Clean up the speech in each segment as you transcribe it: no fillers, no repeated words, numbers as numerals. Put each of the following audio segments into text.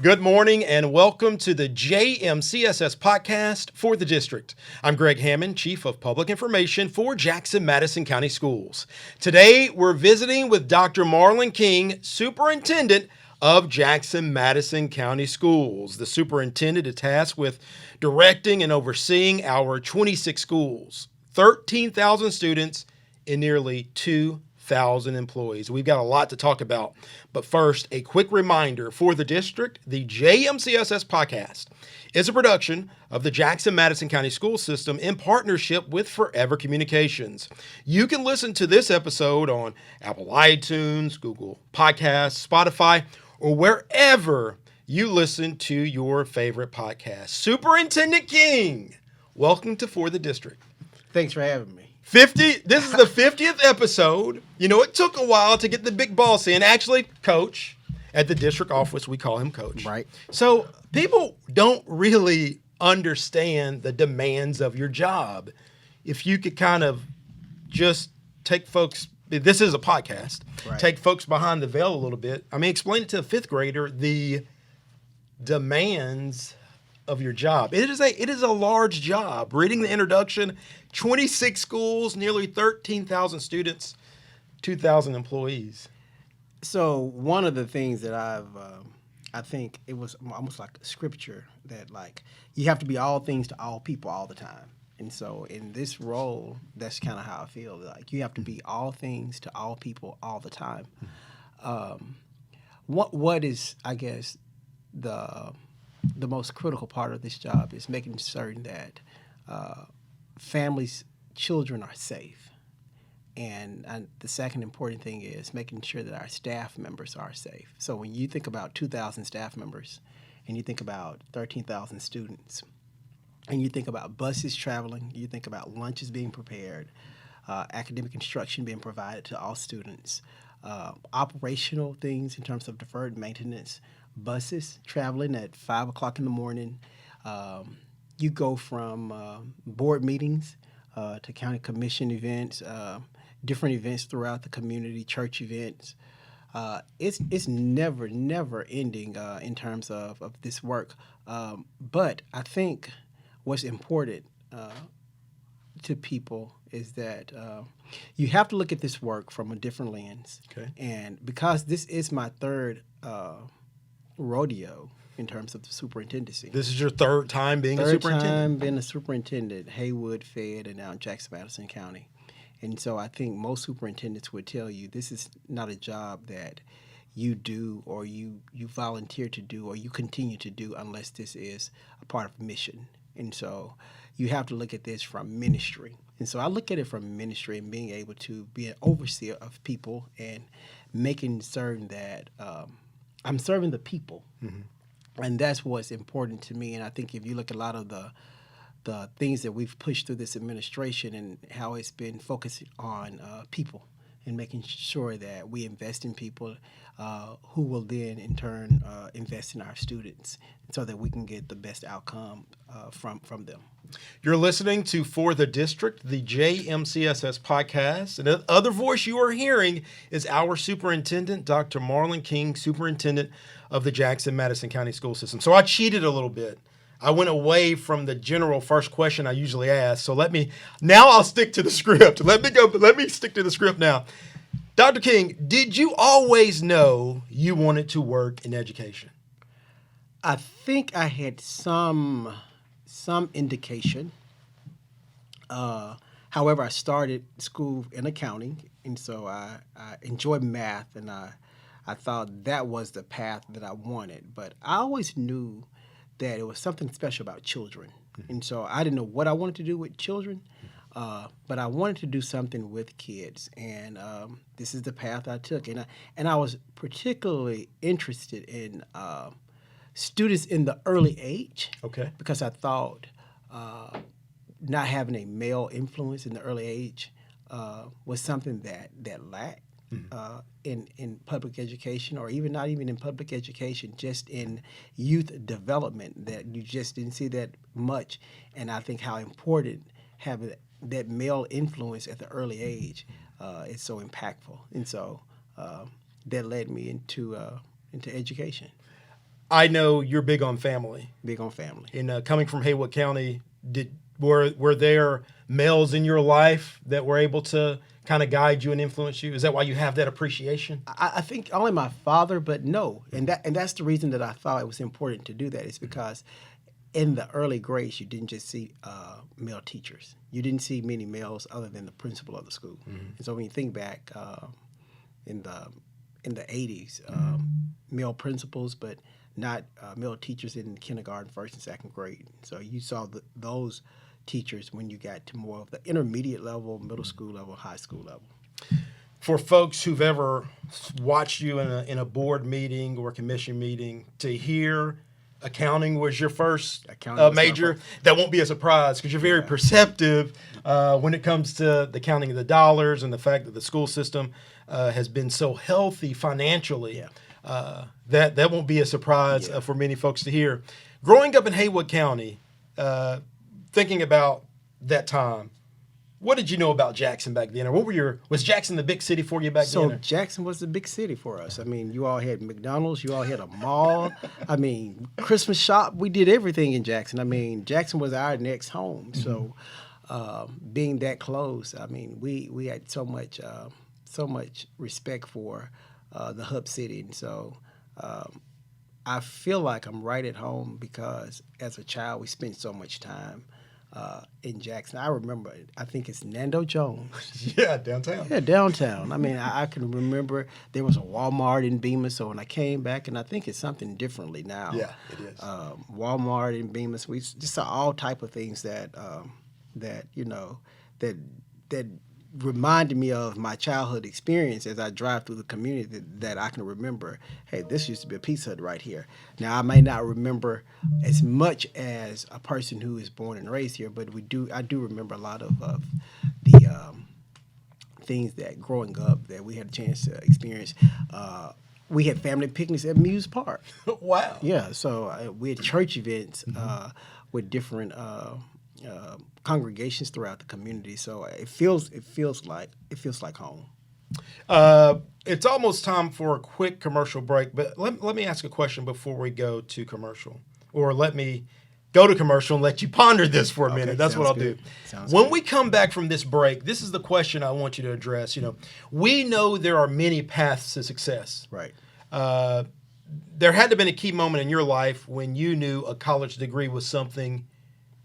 Good morning and welcome to the JMCSS podcast for the district. I'm Greg Hammond, Chief of Public Information for Jackson-Madison County Schools. Today, we're visiting with Dr. Marlon King, Superintendent of Jackson-Madison County Schools. The superintendent is tasked with directing and overseeing our 26 schools, 13,000 students, and nearly 2,000 employees. We've got a lot to talk about. But first, a quick reminder for the district, the JMCSS podcast is a production of the Jackson-Madison County Schools System in partnership with Forever Communications. You can listen to this episode on Apple iTunes, Google Podcasts, Spotify, or wherever you listen to your favorite podcast. Superintendent King, welcome to For the District. Thanks for having me. This is the 50th episode. You know, it took a while to get the big boss in. Actually, Coach, at the district office, we call him Coach. Right. So people don't really understand the demands of your job. If you could kind of just take folks, this is a podcast, right, take folks behind the veil a little bit. I mean, explain it to a fifth grader, the demands of your job. It is a large job. Reading the introduction, 26 schools, nearly 13,000 students, 2,000 employees. So one of the things that I think it was almost like scripture that like you have to be all things to all people all the time. And so in this role, that's kind of how I feel. Like you have to be all things to all people all the time. What is, I guess, the most critical part of this job is making certain that families, children are safe. And the second important thing is making sure that our staff members are safe. So when you think about 2,000 staff members and you think about 13,000 students and you think about buses traveling, you think about lunches being prepared, academic instruction being provided to all students, operational things in terms of deferred maintenance, buses traveling at 5 o'clock in the morning. You go from board meetings to county commission events, different events throughout the community, church events. It's never ending in terms of this work. But I think what's important to people is that you have to look at this work from a different lens. Okay. And because this is my third rodeo in terms of the superintendency. This is your third time being a superintendent? Third time being a superintendent, Haywood, Fayette, and now Jackson-Madison County. And so I think most superintendents would tell you this is not a job that you do or you volunteer to do or you continue to do unless this is a part of mission. And so you have to look at this from ministry. And so I look at it from ministry and being able to be an overseer of people and making certain that I'm serving the people. Mm-hmm. And that's what's important to me. And I think if you look at a lot of the things that we've pushed through this administration and how it's been focused on people and making sure that we invest in people who will then in turn invest in our students so that we can get the best outcome from them. You're listening to For the District, the JMCSS podcast. And the other voice you are hearing is our superintendent, Dr. Marlon King, superintendent of the Jackson-Madison County School System. So I cheated a little bit. I went away from the general first question I usually ask. So I'll stick to the script. Let me stick to the script now. Dr. King, did you always know you wanted to work in education? I think I had some indication. However, I started school in accounting, and so I enjoyed math, and I thought that was the path that I wanted. But I always knew that it was something special about children. Mm-hmm. And so I didn't know what I wanted to do with children, but I wanted to do something with kids. And this is the path I took. And I was particularly interested in students in the early age. Okay. Because I thought not having a male influence in the early age was something that lacked. In public education, or even not even in public education, just in youth development, that you just didn't see that much. And I think how important having that male influence at the early age is so impactful. And so that led me into education. I know you're big on family. Big on family. And coming from Haywood County, were there males in your life that were able to kind of guide you and influence you? Is that why you have that appreciation? I think only my father, but no, and that's the reason that I thought it was important to do that. Is because in the early grades, you didn't just see male teachers. You didn't see many males other than the principal of the school. And so when you think back in the 80s, male principals, but not male teachers in kindergarten, first and second grade. So you saw those teachers when you got to more of the intermediate level, middle school level, high school level. For folks who've ever watched you in a board meeting or commission meeting, to hear accounting was your first major, that won't be a surprise because you're very perceptive when it comes to the counting of the dollars and the fact that the school system has been so healthy financially. That won't be a surprise for many folks to hear. Growing up in Haywood County, thinking about that time, what did you know about Jackson back then? Or was Jackson the big city for you back then? So Jackson was the big city for us. I mean, you all had McDonald's, you all had a mall. I mean, Christmas shop, we did everything in Jackson. I mean, Jackson was our next home. So being that close, I mean, we had so much respect for the hub city. And so I feel like I'm right at home because as a child, we spent so much time in Jackson. I remember, I think it's Nando Jones. Yeah, downtown. Yeah, downtown. I mean, I can remember there was a Walmart in Bemis, so when I came back, and I think it's something differently now. Yeah, it is. Walmart in Bemis, we just saw all type of things that reminded me of my childhood experience as I drive through the community that I can remember. Hey, this used to be a Pizza Hut right here. Now, I may not remember as much as a person who is born and raised here, but I do remember a lot of the things that growing up that we had a chance to experience. We had family picnics at Muse Park. Wow. Yeah, so we had church events with different congregations throughout the community, so it feels like home. It's almost time for a quick commercial break, but let me ask a question before we go to commercial, or let me go to commercial and let you ponder this for a minute. That's what I'll do. When we come back from this break, this is the question I want you to address. We know there are many paths to success. Right. There had to have been a key moment in your life when you knew a college degree was something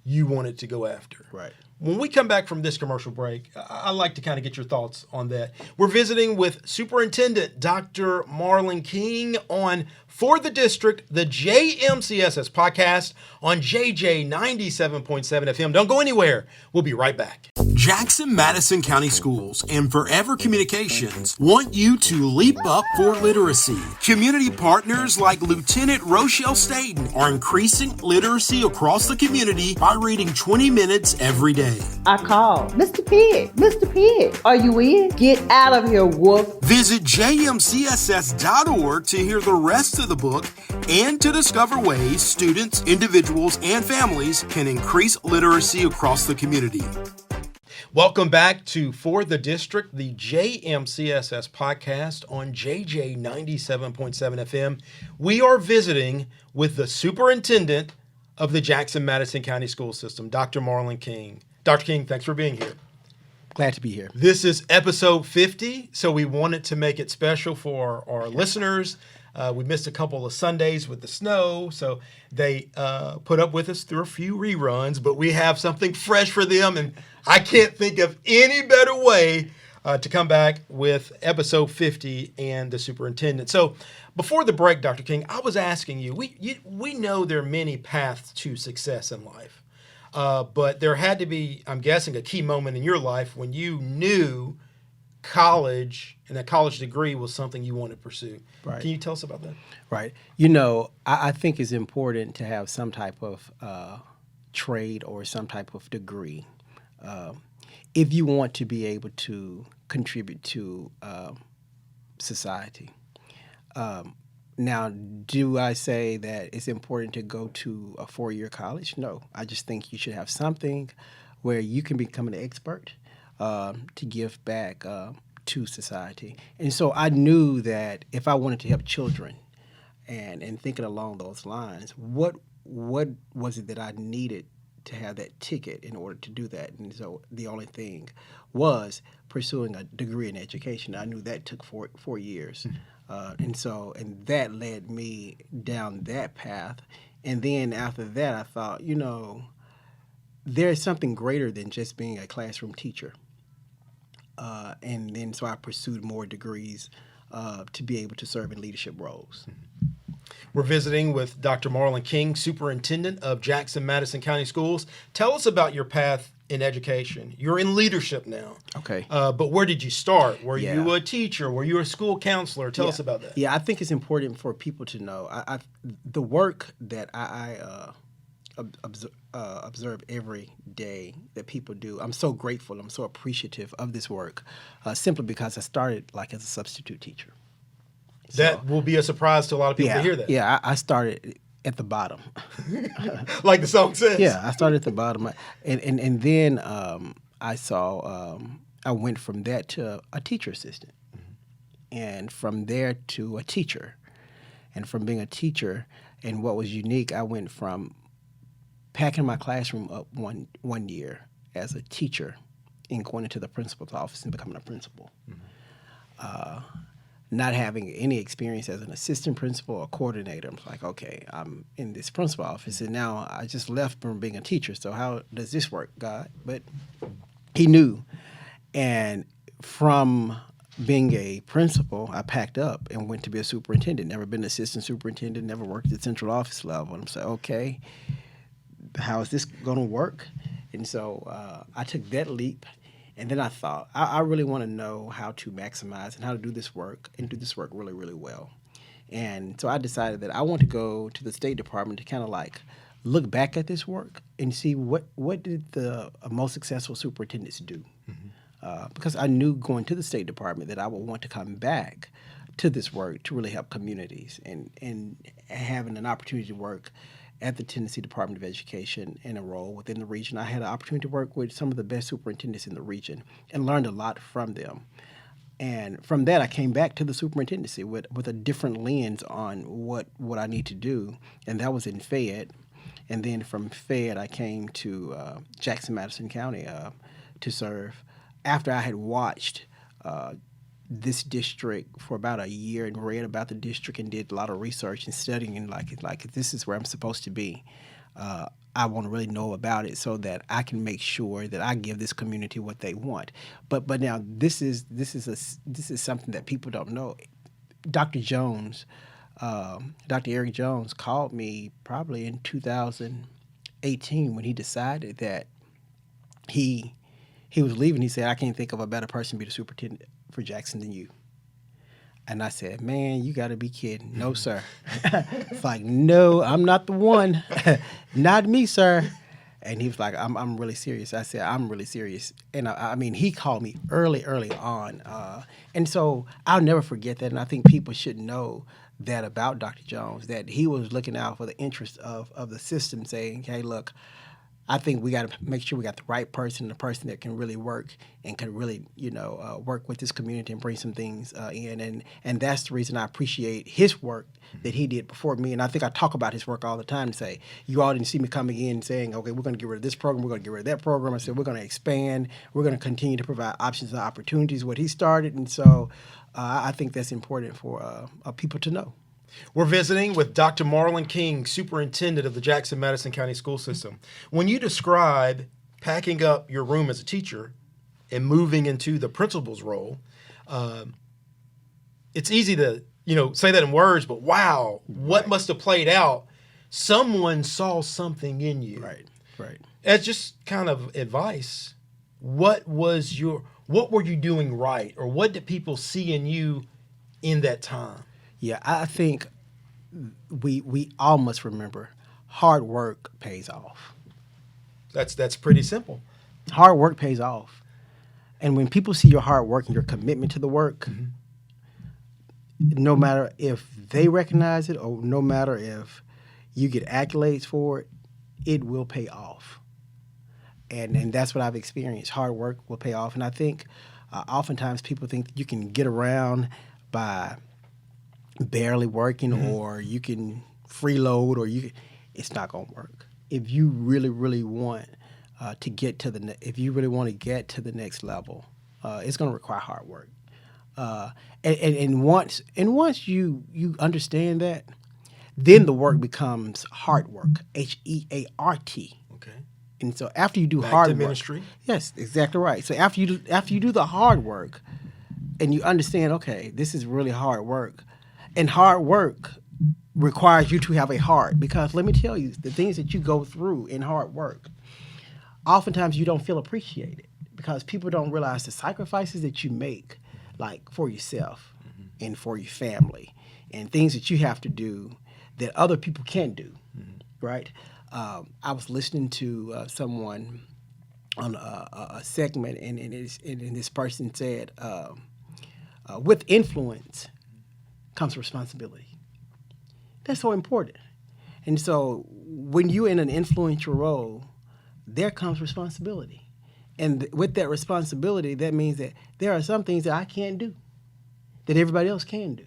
you wanted to go after. Right. When we come back from this commercial break, I'd like to kind of get your thoughts on that. We're visiting with Superintendent Dr. Marlon King on For the District, the JMCSS podcast on JJ 97.7 FM. Don't go anywhere. We'll be right back. Jackson-Madison County Schools and Forever Communications want you to leap up for literacy. Community partners like Lieutenant Rochelle Staten are increasing literacy across the community by reading 20 minutes every day. I called, Mr. Pig, are you in? Get out of here, wolf. Visit jmcss.org to hear the rest of the book and to discover ways students, individuals, and families can increase literacy across the community. Welcome back to For the District, the JMCSS podcast on JJ 97.7 FM. We are visiting with the Superintendent of the Jackson-Madison County Schools System, Dr. Marlon King. Dr. King, thanks for being here. Glad to be here. This is episode 50, so we wanted to make it special for our listeners. We missed a couple of Sundays with the snow, so they put up with us through a few reruns, but we have something fresh for them, and I can't think of any better way to come back with episode 50 and the superintendent. So before the break, Dr. King, I was asking you, we know there are many paths to success in life, but there had to be, I'm guessing, a key moment in your life when you knew college and a college degree was something you wanted to pursue. Right. Can you tell us about that? Right. I think it's important to have some type of trade or some type of degree if you want to be able to contribute to society. Now, do I say that it's important to go to a 4-year college? No. I just think you should have something where you can become an expert to give back to society. And so I knew that if I wanted to help children and thinking along those lines, what was it that I needed to have that ticket in order to do that? And so the only thing was pursuing a degree in education. I knew that took 4 years. And that led me down that path. And then after that, I thought, there's something greater than just being a classroom teacher. And then so I pursued more degrees to be able to serve in leadership roles. We're visiting with Dr. Marlon King, Superintendent of Jackson-Madison County Schools. Tell us about your path in education. You're in leadership now. Okay. But where did you start? Were Yeah. you a teacher? Were you a school counselor? Tell us about that. Yeah, I think it's important for people to know. The work that I observe every day that people do, I'm so grateful. I'm so appreciative of this work, simply because I started like as a substitute teacher. That will be a surprise to a lot of people to hear that. Yeah, I started at the bottom. Like the song says. Yeah, I started at the bottom, and then I went from that to a teacher assistant, and from there to a teacher, and from being a teacher, and what was unique, I went from packing my classroom up one year as a teacher, and going into the principal's office and becoming a principal. Not having any experience as an assistant principal or coordinator. I'm like, okay, I'm in this principal office, and now I just left from being a teacher. So how does this work, God? But he knew. And from being a principal, I packed up and went to be a superintendent. Never been an assistant superintendent, never worked at central office level. And I'm saying, okay, how is this going to work? And so I took that leap. And then I thought, I really want to know how to maximize and how to do this work and do this work really, really well. And so I decided that I want to go to the State Department to kind of like look back at this work and see what did the most successful superintendents do. Because I knew going to the State Department that I would want to come back to this work to really help communities and having an opportunity to work at the Tennessee Department of Education in a role within the region. I had an opportunity to work with some of the best superintendents in the region and learned a lot from them. And from that, I came back to the superintendency with a different lens on what I need to do, and that was in Fayette. And then from Fayette, I came to Jackson-Madison County to serve after I had watched this district for about a year and read about the district and did a lot of research and studying, and like this is where I'm supposed to be. I want to really know about it so that I can make sure that I give this community what they want. But now this is something that people don't know. Dr. Jones, Dr. Eric Jones called me probably in 2018 when he decided that he was leaving. He said, I can't think of a better person to be the superintendent for Jackson than you. And I said, man, you got to be kidding. No, sir. It's like, no, I'm not the one. Not me, sir. And he was like, I'm really serious. I said, I'm really serious. And I mean, he called me early on. And so I'll never forget that. And I think people should know that about Dr. Jones, that he was looking out for the interests of the system, saying, hey, look, I think we got to make sure we got the right person, the person that can really work and can really, work with this community and bring some things in. And that's the reason I appreciate his work that he did before me. And I think I talk about his work all the time and say, you all didn't see me coming in saying, okay, we're going to get rid of this program, we're going to get rid of that program. I said, we're going to expand, we're going to continue to provide options and opportunities, what he started. And so I think that's important for people to know. We're visiting with Dr. Marlon King, Superintendent of the Jackson-Madison County Schools System. When you describe packing up your room as a teacher and moving into the principal's role, it's easy to, say that in words, but wow, what must have played out? Someone saw something in you. Right. As just kind of advice, what were you doing right? Or what did people see in you in that time? Yeah, I think we all must remember hard work pays off. That's pretty simple. Hard work pays off. And when people see your hard work and your commitment to the work, no matter if they recognize it or no matter if you get accolades for it, it will pay off. And that's what I've experienced. Hard work will pay off. And I think oftentimes people think that you can get around by barely working, or you can freeload, or it's not going to work. If you really, really want to get to if you really want to get to the next level, it's going to require hard work. And once you understand that, then the work becomes hard work, HEART. Okay. And so after you do Back hard to work, ministry. yes, exactly right. So after you do the hard work, and you understand, okay, this is really hard work, and hard work requires you to have a heart, because let me tell you, the things that you go through in hard work, oftentimes you don't feel appreciated because people don't realize the sacrifices that you make, like for yourself and for your family, and things that you have to do that other people can't do, right? I was listening to someone on a segment, and this person said, with influence comes responsibility. That's so important. And so when you're in an influential role, there comes responsibility. And with that responsibility, that means that there are some things that I can't do that everybody else can do,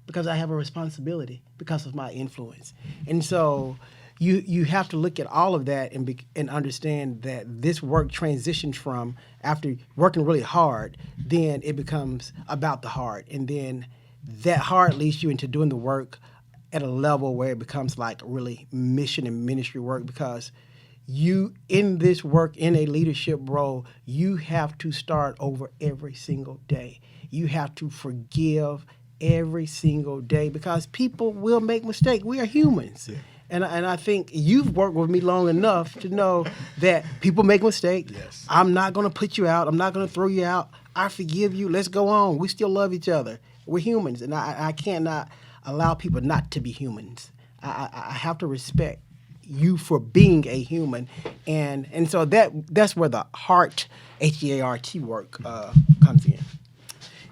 because I have a responsibility because of my influence. And so you have to look at all of that and understand that this work transitions from, after working really hard, then it becomes about the heart. And then that heart leads you into doing the work at a level where it becomes like really mission and ministry work, because you, in this work, in a leadership role, you have to start over every single day. You have to forgive every single day, because people will make mistakes. We are humans. Yeah. And I think you've worked with me long enough to know that people make mistakes. Yes. I'm not going to put you out. I'm not going to throw you out. I forgive you. Let's go on. We still love each other. We're humans, and I cannot allow people not to be humans. I have to respect you for being a human, and so that's where the heart, HEART work comes in.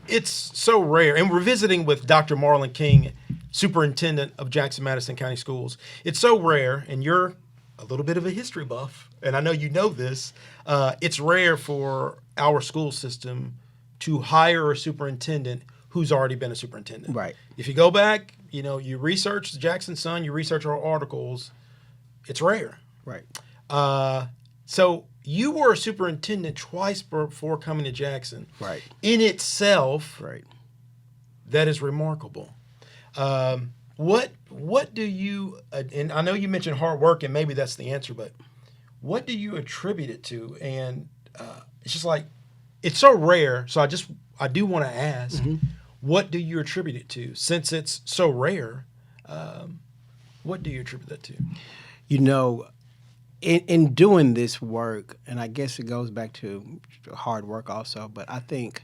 It's so rare, and we're visiting with Dr. Marlon King, Superintendent of Jackson-Madison County Schools. It's so rare, and you're a little bit of a history buff, and I know you know this. It's rare for our school system to hire a superintendent who's already been a superintendent. Right. If you go back, you research the Jackson Sun, you research our articles, it's rare. Right. So you were a superintendent twice before coming to Jackson. Right. In itself, Right. that is remarkable. What do you, and I know you mentioned hard work, and maybe that's the answer, but what do you attribute it to? And it's just like, it's so rare, so I do want to ask, what do you attribute it to? Since it's so rare, what do you attribute that to? In doing this work, and I guess it goes back to hard work also, but I think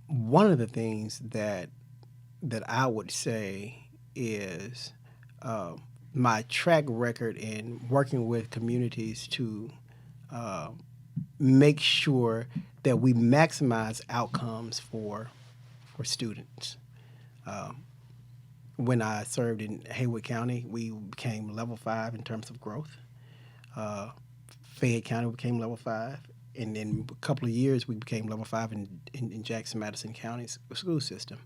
one of the things that I would say is my track record in working with communities to make sure that we maximize outcomes for students. When I served in Haywood County, we became level 5 in terms of growth. Fayette County became level 5. And in a couple of years, we became level 5 in Jackson-Madison County Schools System.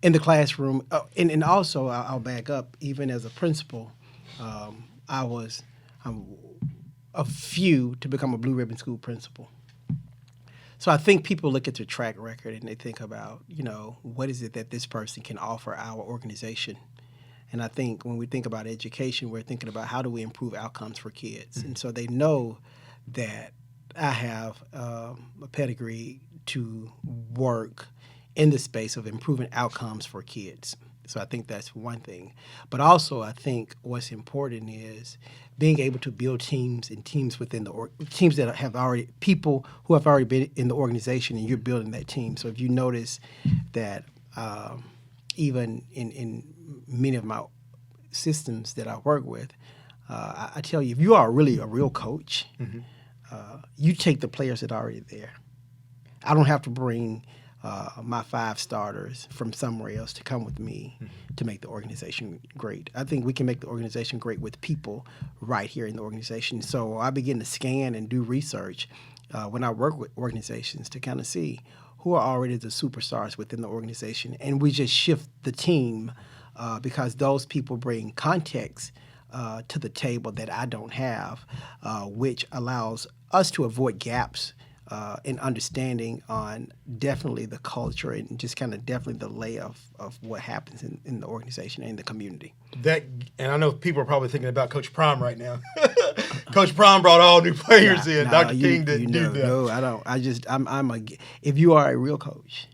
In the classroom, and also I'll back up, even as a principal, I'm a few to become a blue ribbon school principal. So I think people look at their track record and they think about, what is it that this person can offer our organization? And I think when we think about education, we're thinking about how do we improve outcomes for kids. And so they know that I have a pedigree to work in the space of improving outcomes for kids. So I think that's one thing. But also I think what's important is being able to build teams and teams within teams that have already, people who have already been in the organization, and you're building that team. So if you notice that even in many of my systems that I work with, I tell you, if you are really a real coach, you take the players that are already there. I don't have to bring my 5 starters from somewhere else to come with me to make the organization great. I think we can make the organization great with people right here in the organization. So I begin to scan and do research when I work with organizations to kind of see who are already the superstars within the organization, and we just shift the team because those people bring context to the table that I don't have, which allows us to avoid gaps in understanding on definitely the culture and just kind of definitely the lay of what happens in the organization and the community. And I know people are probably thinking about Coach Prime right now. Coach Prime brought all new players in. Dr. King didn't do that. No, I don't. If you are a real coach,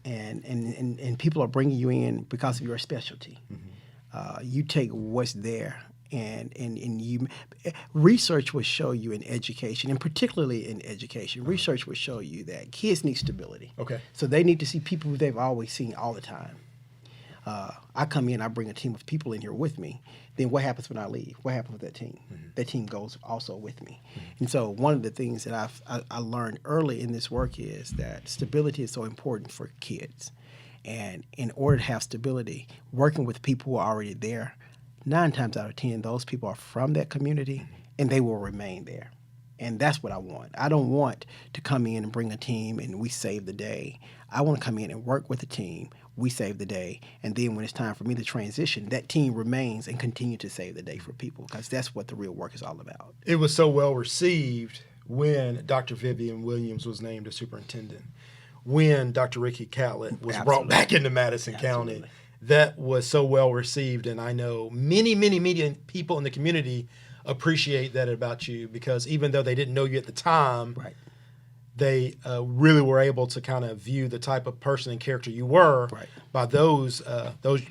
and people are bringing you in because of your specialty, you take what's there. And you, research will show you in education, and particularly in education, research will show you that kids need stability. Okay. So they need to see people who they've always seen all the time. I come in, I bring a team of people in here with me. Then what happens when I leave? What happens with that team? That team goes also with me. And so one of the things that I learned early in this work is that stability is so important for kids. And in order to have stability, working with people who are already there, 9 times out of 10, those people are from that community, and they will remain there. And that's what I want. I don't want to come in and bring a team and we save the day. I want to come in and work with a team, we save the day, and then when it's time for me to transition, that team remains and continue to save the day for people, because that's what the real work is all about. It was so well received when Dr. Vivian Williams was named a superintendent, when Dr. Ricky Catlett was brought back into Madison County. That was so well received, and I know many, many, many people in the community appreciate that about you, because even though they didn't know you at the time, they really were able to kind of view the type of person and character you were by those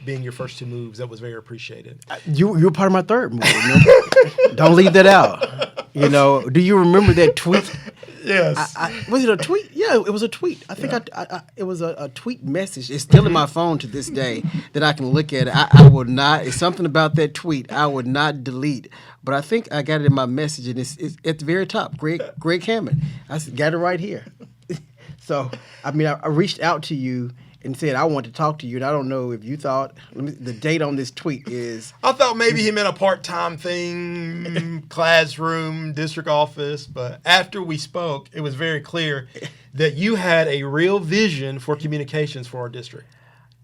being your first 2 moves. That was very appreciated. You were part of my third move. Don't leave that out. Do you remember that tweet? Yes. Was it a tweet? Yeah, it was a tweet. I think it was a tweet message. It's still in my phone to this day that I can look at it. I would not, it's something about that tweet I would not delete. But I think I got it in my message, and it's at the very top, Greg Hammond. I got it right here. So, I reached out to you and said, I want to talk to you. And I don't know if you thought, the date on this tweet is... I thought maybe he meant a part-time thing, classroom, district office. But after we spoke, it was very clear that you had a real vision for communications for our district.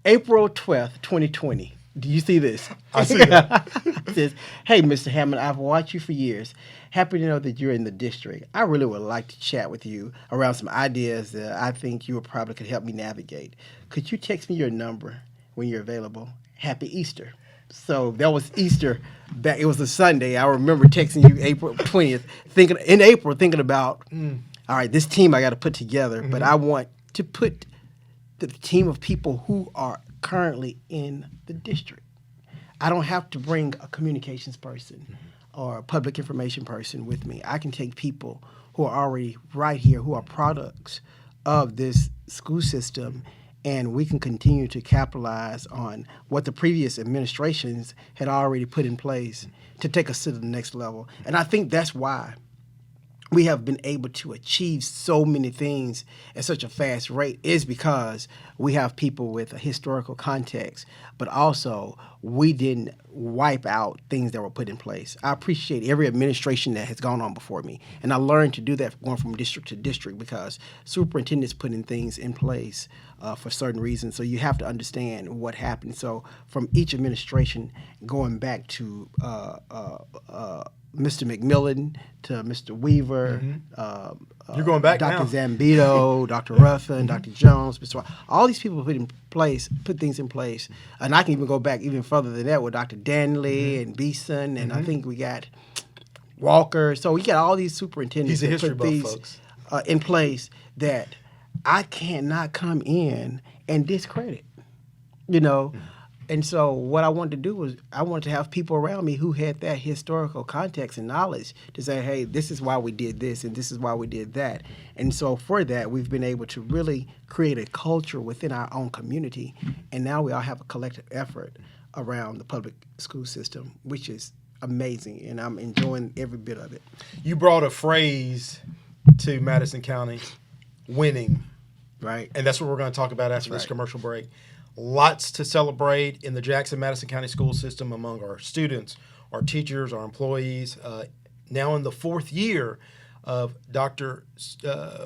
April 12th, 2020. Do you see this? I see that. It says, hey, Mr. Hammond, I've watched you for years. Happy to know that you're in the district. I really would like to chat with you around some ideas that I think you probably could help me navigate. Could you text me your number when you're available? Happy Easter. So that was Easter. It was a Sunday. I remember texting you April 20th, thinking about, all right, this team I got to put together, but I want to put the team of people who are currently in the district. I don't have to bring a communications person or a public information person with me. I can take people who are already right here, who are products of this school system, and we can continue to capitalize on what the previous administrations had already put in place to take us to the next level. And I think that's why we have been able to achieve so many things at such a fast rate, is because we have people with a historical context, but also we didn't wipe out things that were put in place. I appreciate every administration that has gone on before me, and I learned to do that going from district to district, because superintendents putting things in place for certain reasons. So you have to understand what happened. So from each administration, going back to Mr. McMillan to Mr. Weaver, You're going back Dr. now. Zambito, Dr. Ruffin, Dr. Jones, Mr. White. All these people put things in place. And I can even go back even further than that with Dr. Danley and Beeson, and I think we got Walker. So we got all these superintendents He's a that history put buff, these folks. In place that I cannot come in and discredit, And so what I wanted to do was I wanted to have people around me who had that historical context and knowledge to say, hey, this is why we did this and this is why we did that. And so for that, we've been able to really create a culture within our own community. And now we all have a collective effort around the public school system, which is amazing. And I'm enjoying every bit of it. You brought a phrase to Madison County, winning. Right. And that's what we're going to talk about after this commercial break. Lots to celebrate in the Jackson-Madison County School System among our students, our teachers, our employees. Now in the 4th year of Dr.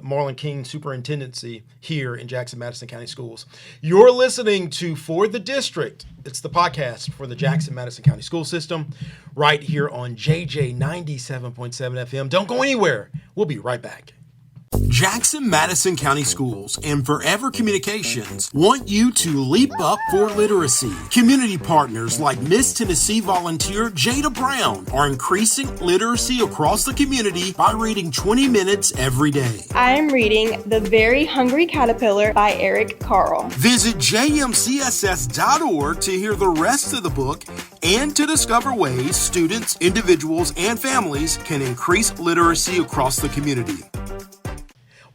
Marlon King superintendency here in Jackson-Madison County Schools. You're listening to For the District. It's the podcast for the Jackson-Madison County School System right here on JJ 97.7 FM. Don't go anywhere. We'll be right back. Jackson-Madison County Schools and Forever Communications want you to leap up for literacy. Community partners like Miss Tennessee volunteer Jada Brown are increasing literacy across the community by reading 20 minutes every day. I am reading The Very Hungry Caterpillar by Eric Carle. Visit jmcss.org to hear the rest of the book and to discover ways students, individuals, and families can increase literacy across the community.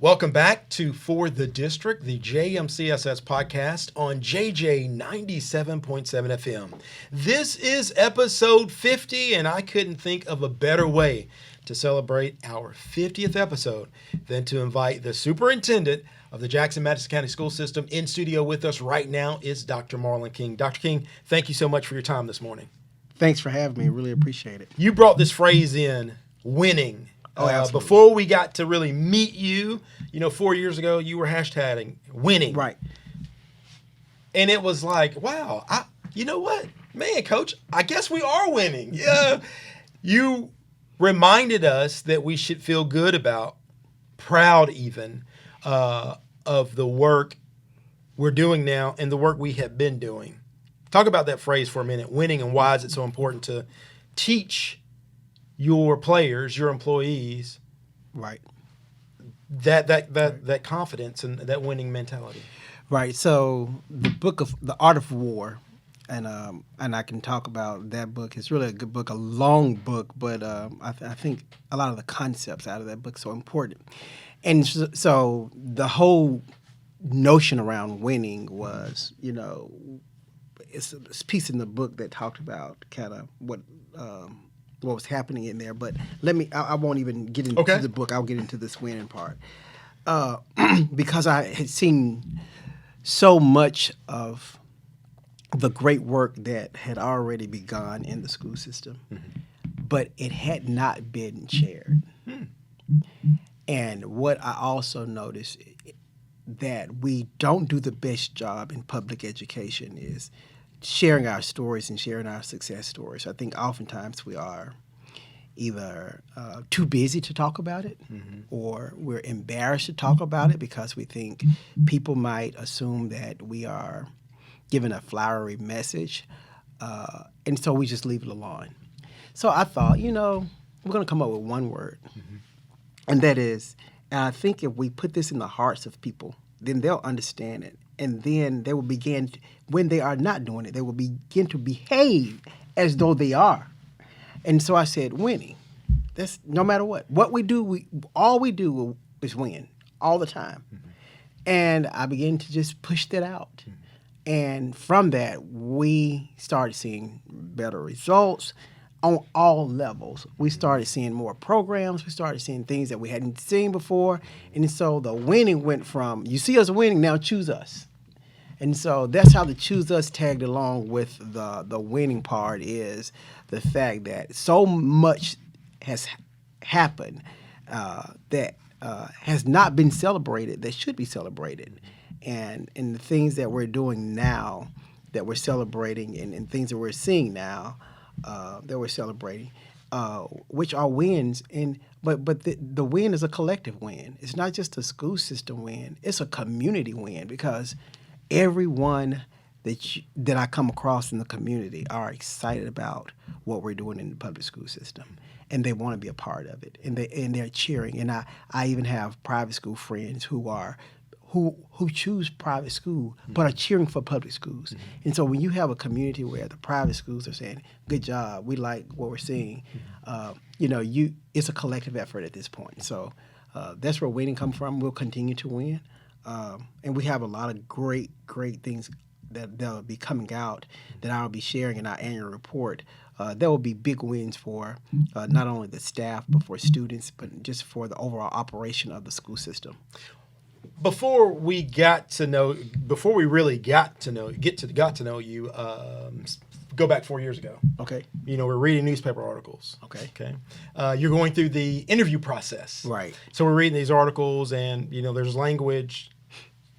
Welcome back to For the District, the JMCSS podcast on JJ 97.7 FM. This is episode 50, and I couldn't think of a better way to celebrate our 50th episode than to invite the superintendent of the Jackson-Madison County School System in studio with us right now is Dr. Marlon King. Dr. King, thank you so much for your time this morning. Thanks for having me. Really appreciate it. You brought this phrase in, winning. Absolutely. Before we got to really meet you, 4 years ago, you were hashtagging winning. Right. And it was like, wow, you know what? Man, Coach, I guess we are winning. Yeah. You reminded us that we should feel good about, proud even, of the work we're doing now and the work we have been doing. Talk about that phrase for a minute, winning, and why is it so important to teach your players, your employees, Right. that confidence and that winning mentality. Right. So the book of The Art of War, and I can talk about that book. It's really a good book, a long book, but I think a lot of the concepts out of that book are so important. And so the whole notion around winning was, it's a piece in the book that talked about kind of what was happening in there. But I won't even get into the book. I'll get into this winning part. Because I had seen so much of the great work that had already begun in the school system, but it had not been shared. And what I also noticed that we don't do the best job in public education is sharing our stories and sharing our success stories. I think oftentimes we are either too busy to talk about it, or we're embarrassed to talk about it because we think people might assume that we are giving a flowery message, and so we just leave it alone. So I thought, we're going to come up with one word, and that is, and I think if we put this in the hearts of people, then they'll understand it, and then they will begin, when they are not doing it, they will begin to behave as though they are. And so I said, winning. That's no matter what. What we do, all we do is win all the time. And I began to just push that out. And from that, we started seeing better results on all levels. We started seeing more programs. We started seeing things that we hadn't seen before. And so the winning went from, you see us winning, now choose us. And so that's how the choose us tagged along with the winning part, is the fact that so much has happened that has not been celebrated that should be celebrated. And the things that we're doing now that we're celebrating, and things that we're seeing now that we're celebrating, which are wins. But the win is a collective win. It's not just a school system win. It's a community win, because everyone that I come across in the community are excited about what we're doing in the public school system, and they want to be a part of it, and they're cheering. And I even have private school friends who choose private school but are cheering for public schools. And so when you have a community where the private schools are saying, "Good job, we like what we're seeing," it's a collective effort at this point. So that's where winning comes from. We'll continue to win. And we have a lot of great things that'll be coming out that I'll be sharing in our annual report. There will be big wins for not only the staff, but for students, but just for the overall operation of the school system. before we really got to know you, go back 4 years ago. Okay. We're reading newspaper articles. Okay. Okay. You're going through the interview process. Right. So we're reading these articles, and there's language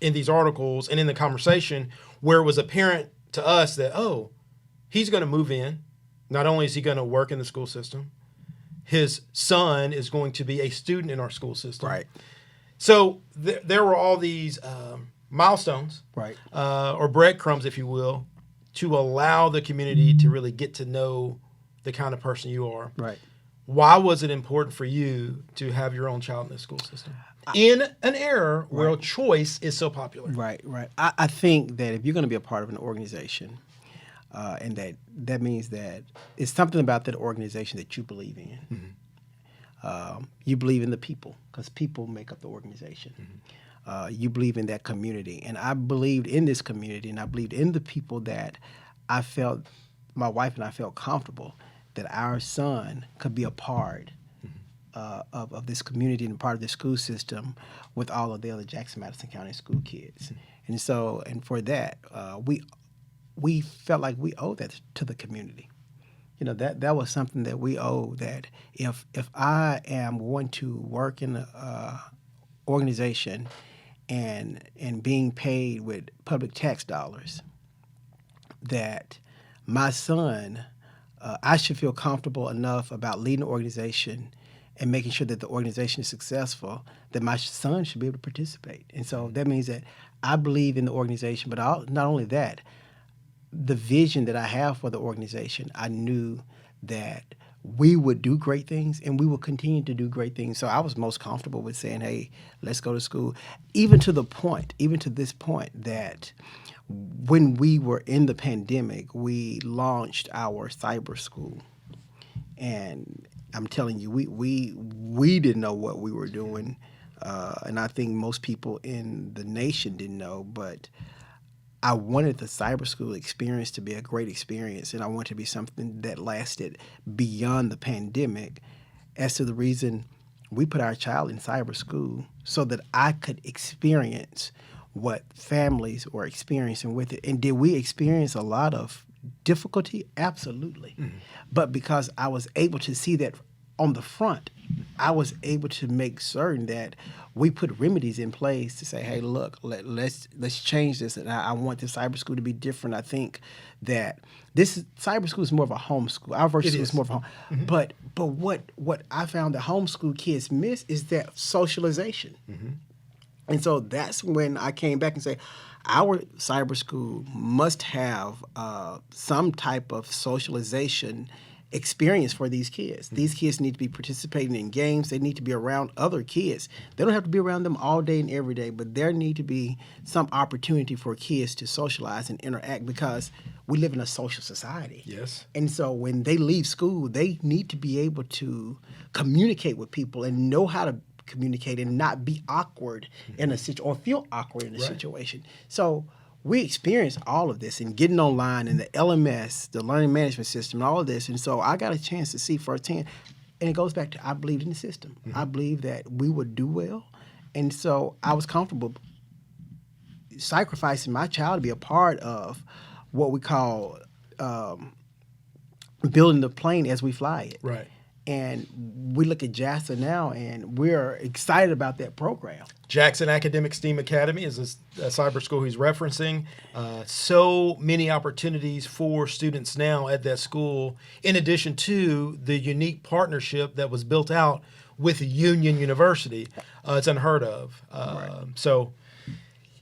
in these articles and in the conversation where it was apparent to us that he's going to move in. Not only is he going to work in the school system, his son is going to be a student in our school system. Right. So there were all these milestones, Right. Or breadcrumbs, if you will, to allow the community to really get to know the kind of person you are. Right. Why was it important for you to have your own child in the school system in an era where choice is so popular? Right. I think that if you're going to be a part of an organization, and that means that it's something about that organization that you believe in. Mm-hmm. You believe in the people, because people make up the organization. Mm-hmm. You believe in that community. And I believed in this community, and I believed in the people that my wife and I felt comfortable that our son could be a part of this community and part of the school system with all of the other Jackson-Madison County school kids. Mm-hmm. And for that, we felt like we owe that to the community. That was something that we owe, that if I am going to work in an organization and being paid with public tax dollars, that my son, I should feel comfortable enough about leading the organization and making sure that the organization is successful, that my son should be able to participate. And so that means that I believe in the organization, but not only that, the vision that I have for the organization, I knew that we would do great things and we will continue to do great things. So I was most comfortable with saying, hey, let's go to school, even to this point that when we were in the pandemic, we launched our cyber school. And I'm telling you, we didn't know what we were doing. And I think most people in the nation didn't know, but I wanted the cyber school experience to be a great experience, and I wanted it to be something that lasted beyond the pandemic. As to the reason we put our child in cyber school, so that I could experience what families were experiencing with it. And did we experience a lot of difficulty? Absolutely. Mm-hmm. But because I was able to see that on the front, I was able to make certain that we put remedies in place to say, hey, look, let's change this. And I want the cyber school to be different. I think that cyber school is more of a homeschool. Our virtual school is more of a home. Mm-hmm. But what I found that homeschool kids miss is that socialization. Mm-hmm. And so that's when I came back and said, our cyber school must have some type of socialization experience for these kids. Mm-hmm. These kids need to be participating in games. They need to be around other kids. They don't have to be around them all day and every day, but there need to be some opportunity for kids to socialize and interact, because we live in a social society. Yes. And so when they leave school, they need to be able to communicate with people and know how to communicate and not be awkward in a situation or feel awkward in a situation. So we experienced all of this and getting online and the LMS, the learning management system, and all of this. And so I got a chance to see firsthand. And it goes back to, I believed in the system. Mm-hmm. I believed that we would do well. And so I was comfortable sacrificing my child to be a part of what we call building the plane as we fly it. Right. And we look at Jackson now, and we're excited about that program. Jackson Academic STEAM Academy is a cyber school he's referencing. So many opportunities for students now at that school, in addition to the unique partnership that was built out with Union University. It's unheard of. So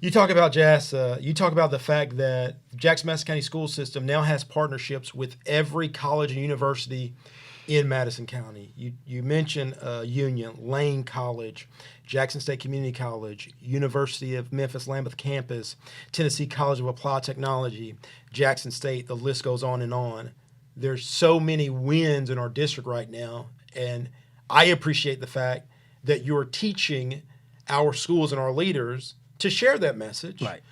you talk about you talk about the fact that Jackson-Madison County Schools System now has partnerships with every college and university in Madison County. You mentioned Union, Lane College, Jackson State Community College, University of Memphis Lambeth Campus, Tennessee College of Applied Technology, Jackson State, the list goes on and on. There's so many wins in our district right now, and I appreciate the fact that you're teaching our schools and our leaders to share that message. Right.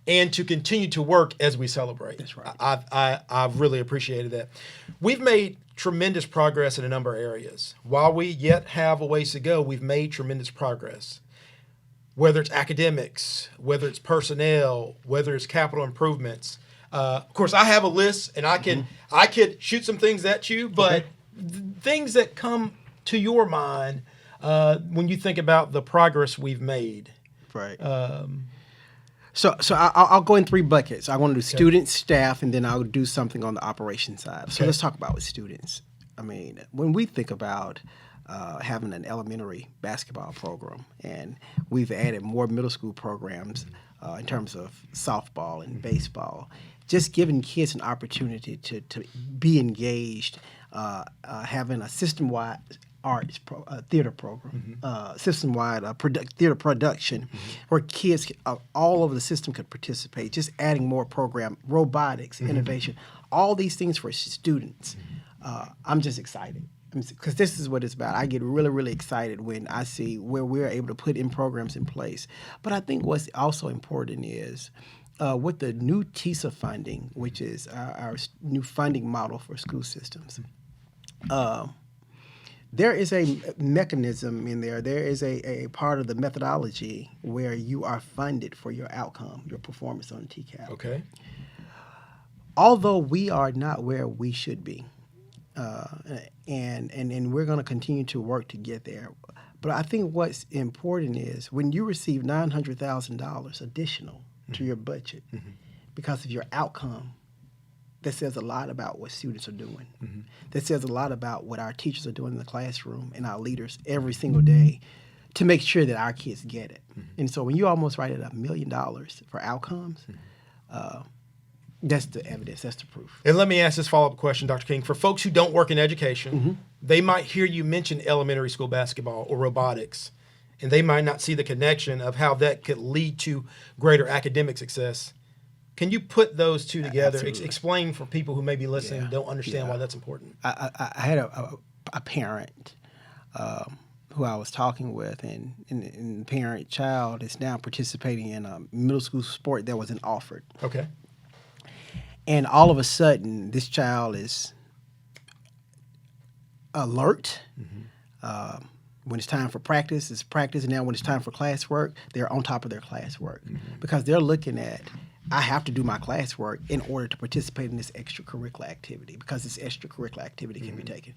And to continue to work as we celebrate. That's right. I've really appreciated that. We've made tremendous progress in a number of areas. While we yet have a ways to go, we've made tremendous progress. whether it's academics, whether it's personnel, whether it's capital improvements. Of course, I have a list, and I could shoot some things at you, but things that come to your mind when you think about the progress we've made. Right. So I'll go in three buckets. I want to do students, staff, and then I'll do something on the operation side. So let's talk about with students. I mean, when we think about having an elementary basketball program, and we've added more middle school programs in terms of softball and baseball, just giving kids an opportunity to be engaged, having a system-wide arts theater program, system-wide theater production, where kids all over the system could participate, just adding more program, robotics, innovation, all these things for students. I'm just excited because this is what it's about. I get really, really excited when I see where we're able to put in programs in place. But I think what's also important is with the new TISA funding, which is our new funding model for school systems, there is a mechanism in there. There is a part of the methodology where you are funded for your outcome, your performance on TCAP. Okay. Although we are not where we should be, and we're going to continue to work to get there. But I think what's important is when you receive $900,000 additional to your budget because of your outcome, that says a lot about what students are doing. That says a lot about what our teachers are doing in the classroom and our leaders every single day to make sure that our kids get it. And so when you almost write it $1 million for outcomes, that's the evidence, that's the proof. And let me ask this follow-up question, Dr. King. For folks who don't work in education, they might hear you mention elementary school basketball or robotics, and they might not see the connection of how that could lead to greater academic success. Can you put those two together? Explain for people who may be listening and don't understand why that's important. I had a parent who I was talking with, and the parent child is now participating in a middle school sport that wasn't offered. Okay. And all of a sudden, this child is alert. When it's time for practice, it's practice. And now when it's time for classwork, they're on top of their classwork because they're looking at, I have to do my classwork in order to participate in this extracurricular activity because this extracurricular activity can be taken.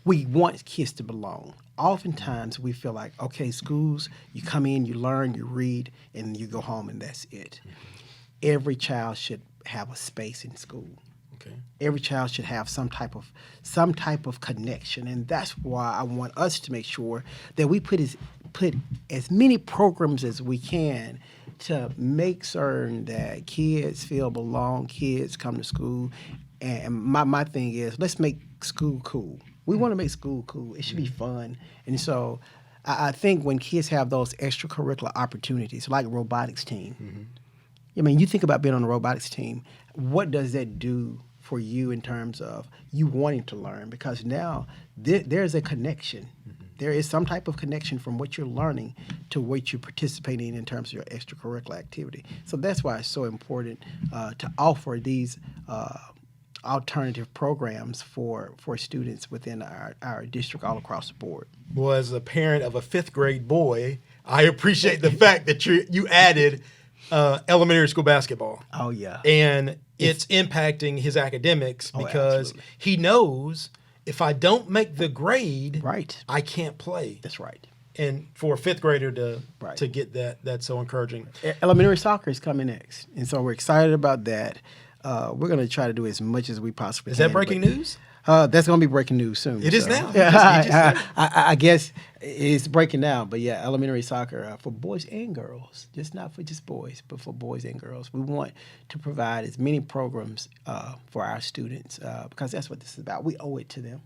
We want kids to belong. Oftentimes, we feel like, okay, schools, you come in, you learn, you read, and you go home, and that's it. Every child should have a space in school. Okay. Every child should have some type of connection, and that's why I want us to make sure that we put as many programs as we can to make certain that kids feel belong, kids come to school. And my thing is, let's make school cool. We want to make school cool. It should be fun. And so I think when kids have those extracurricular opportunities, like robotics team, I mean, you think about being on a robotics team, what does that do for you in terms of you wanting to learn? Because now there's a connection. There is some type of connection from what you're learning to what you're participating in terms of your extracurricular activity. So that's why it's so important to offer these alternative programs for students within our district all across the board. Well, as a parent of a 5th grade boy, I appreciate the fact that you added elementary school basketball. Oh, yeah. And it's impacting his academics because he knows if I don't make the grade, I can't play. That's right. And for a 5th grader to get that, that's so encouraging. Elementary soccer is coming next. And so we're excited about that. We're going to try to do as much as we possibly can. Is that breaking news? That's going to be breaking news soon. It is now. I guess it's breaking now. But yeah, elementary soccer for boys and girls, just not for just boys, but for boys and girls. We want to provide as many programs for our students because that's what this is about. We owe it to them.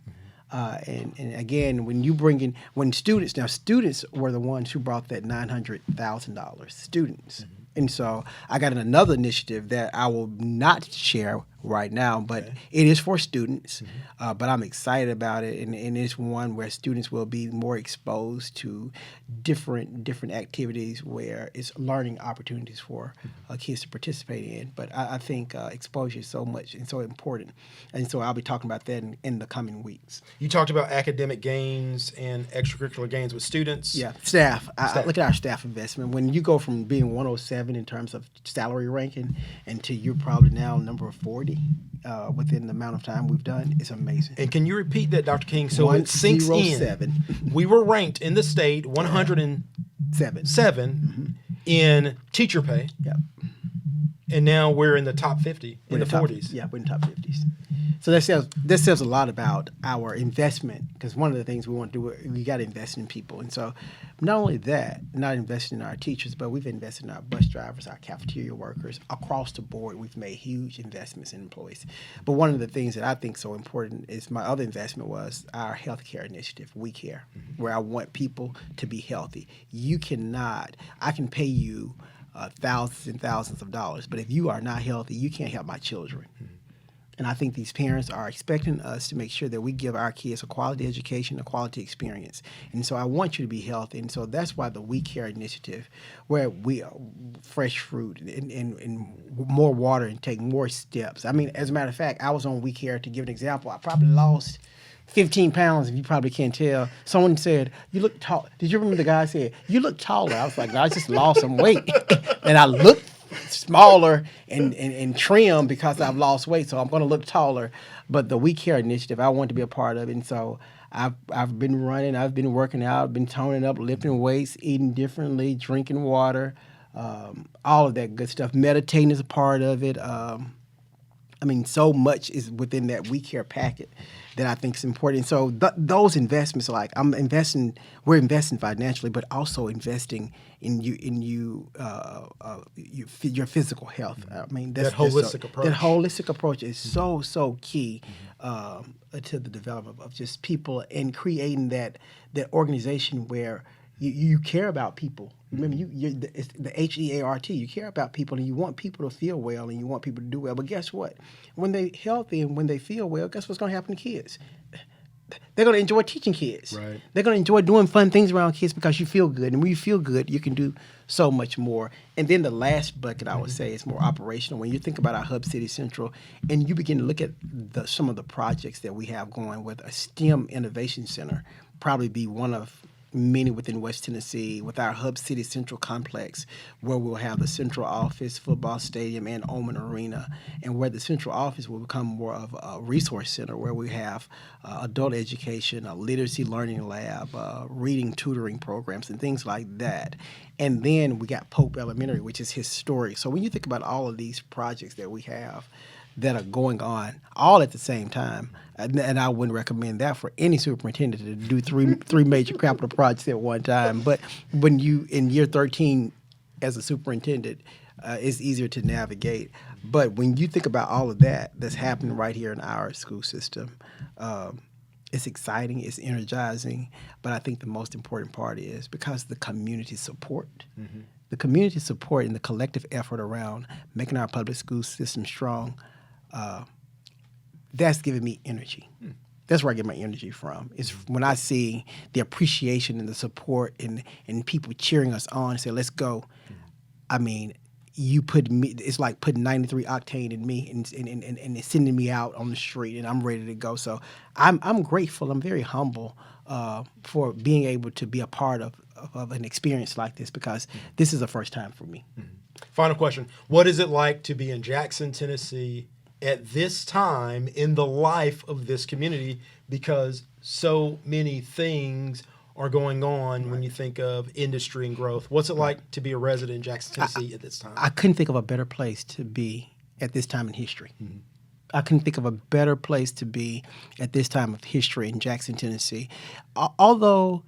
And again, when students were the ones who brought that $900,000, students. And so I got another initiative that I will not share right now, but it is for students. But I'm excited about it, and it's one where students will be more exposed to different activities where it's learning opportunities for kids to participate in. But I think exposure is so much and so important, and so I'll be talking about that in the coming weeks. You talked about academic gains and extracurricular gains with students. Yeah, staff. I look at our staff investment. When you go from being 107 in terms of salary ranking, and to you're probably now number 40 within the amount of time we've done, it's amazing. And can you repeat that, Dr. King, so it sinks in? 107. We were ranked in the state 107 in teacher pay, Yeah. and now we're in the top 50 in the top, 40s. Yeah, we're in the top 50s. So that says a lot about our investment, because one of the things we want to do, we got to invest in people. And so not only that, not investing in our teachers, but we've invested in our bus drivers, our cafeteria workers. Across the board, we've made huge investments in employees. But one of the things that I think so important is my other investment was our healthcare initiative, We Care, where I want people to be healthy. I can pay you thousands and thousands of dollars, but if you are not healthy, you can't help my children. And I think these parents are expecting us to make sure that we give our kids a quality education, a quality experience. And so I want you to be healthy. And so that's why the We Care initiative, where we fresh fruit and more water intake, more steps. I mean, as a matter of fact, I was on We Care, to give an example. I probably lost 15 pounds, if you probably can't tell. Someone said, "You look tall." Did you remember the guy said, "You look taller"? I was like, "I just lost some weight." And I looked smaller and trim because I've lost weight, so I'm going to look taller. But the We Care initiative, I want to be a part of it, and so I've been running, I've been working out, been toning up, lifting weights, eating differently, drinking water, all of that good stuff. Meditating is a part of it. I mean, so much is within that We Care packet that I think is important. So those investments, like we're investing financially, but also investing in your physical health. I mean, That holistic approach. That holistic approach is so key to the development of just people, and creating that organization where you care about people. Remember, it's the HEART. You care about people, and you want people to feel well, and you want people to do well. But guess what? When they're healthy and when they feel well, guess what's going to happen to kids? They're going to enjoy teaching kids. Right. They're going to enjoy doing fun things around kids because you feel good. And when you feel good, you can do so much more. And then the last bucket, I would say, is more operational. When you think about our Hub City Central, and you begin to look at some of the projects that we have going, with a STEM Innovation Center, probably be one of many within West Tennessee, with our Hub City Central complex, where we'll have the central office, football stadium, and Oman Arena, and where the central office will become more of a resource center, where we have adult education, a literacy learning lab, reading tutoring programs, and things like that. And then we got Pope Elementary, which is historic. So when you think about all of these projects that we have that are going on all at the same time, and I wouldn't recommend that for any superintendent to do three major capital projects at one time. But when you in year 13 as a superintendent, it's easier to navigate. But when you think about all of that's happening right here in our school system, it's exciting, it's energizing. But I think the most important part is because the community support. The community support and the collective effort around making our public school system strong, that's giving me energy. That's where I get my energy from. It's when I see the appreciation and the support and people cheering us on and say, "Let's go." I mean, it's like putting 93 octane in me and it's sending me out on the street, and I'm ready to go. So I'm grateful. I'm very humble for being able to be a part of an experience like this, because this is the first time for me. Final question. What is it like to be in Jackson, Tennessee at this time in the life of this community, because so many things are going on when you think of industry and growth? What's it like to be a resident in Jackson, Tennessee at this time? I couldn't think of a better place to be at this time in history. I couldn't think of a better place to be at this time of history in Jackson, Tennessee. Although,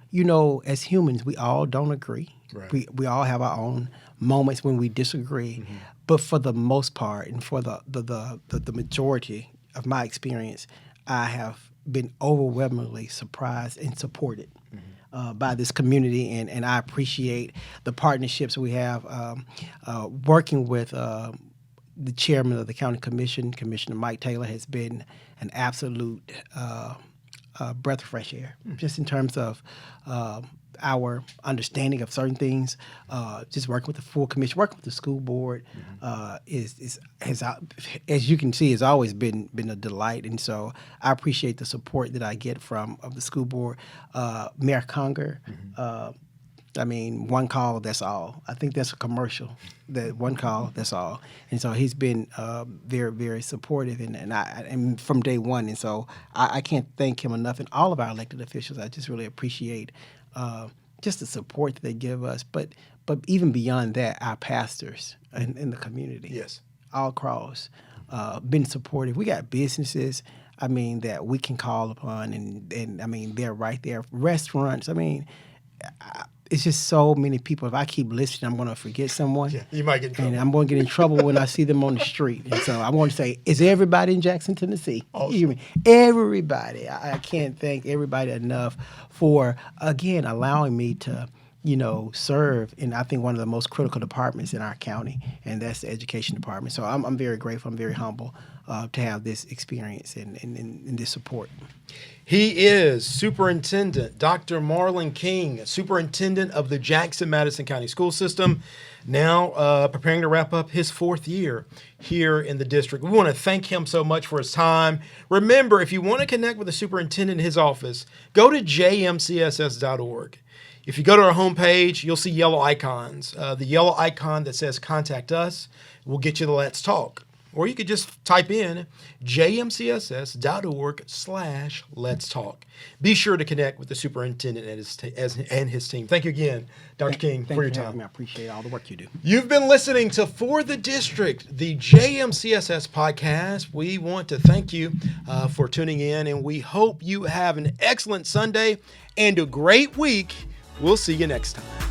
as humans, we all don't agree. Right. We all have our own moments when we disagree. But for the most part, and for the majority of my experience, I have been overwhelmingly surprised and supported by this community, and I appreciate the partnerships we have working with the chairman of the county commission, Commissioner Mike Taylor, has been an absolute breath of fresh air, just in terms of our understanding of certain things. Just working with the full commission, working with the school board, has, as you can see, has always been a delight. And so I appreciate the support that I get from of the school board. Mayor Conger, I mean, one call, that's all. I think that's a commercial. That one call, that's all. And so he's been very, very supportive, and from day one. And so I can't thank him enough, and all of our elected officials. I just really appreciate just the support that they give us. But even beyond that, our pastors in the community, Yes. all across, been supportive. We got businesses, I mean, that we can call upon, and I mean, they're right there. Restaurants, I mean, it's just so many people. If I keep listening, I'm going to forget someone. Yeah, you might get in trouble. And I'm going to get in trouble when I see them on the street. And so I want to say, is everybody in Jackson, Tennessee? Awesome. You hear me? Everybody. I can't thank everybody enough for, again, allowing me to, serve in, I think, one of the most critical departments in our county, and that's the education department. So I'm very grateful. I'm very humble to have this experience and this support. He is Superintendent Dr. Marlon King, Superintendent of the Jackson-Madison County Schools System, now preparing to wrap up his 4th year here in the district. We want to thank him so much for his time. Remember, if you want to connect with the superintendent in his office, go to jmcss.org. If you go to our homepage, you'll see yellow icons. The yellow icon that says Contact Us will get you the Let's Talk. Or you could just type in jmcss.org/Let's Talk. Be sure to connect with the superintendent and his team. Thank you again, Dr. King, for your time. I appreciate all the work you do. You've been listening to For the District, the JMCSS podcast. We want to thank you for tuning in, and we hope you have an excellent Sunday and a great week. We'll see you next time.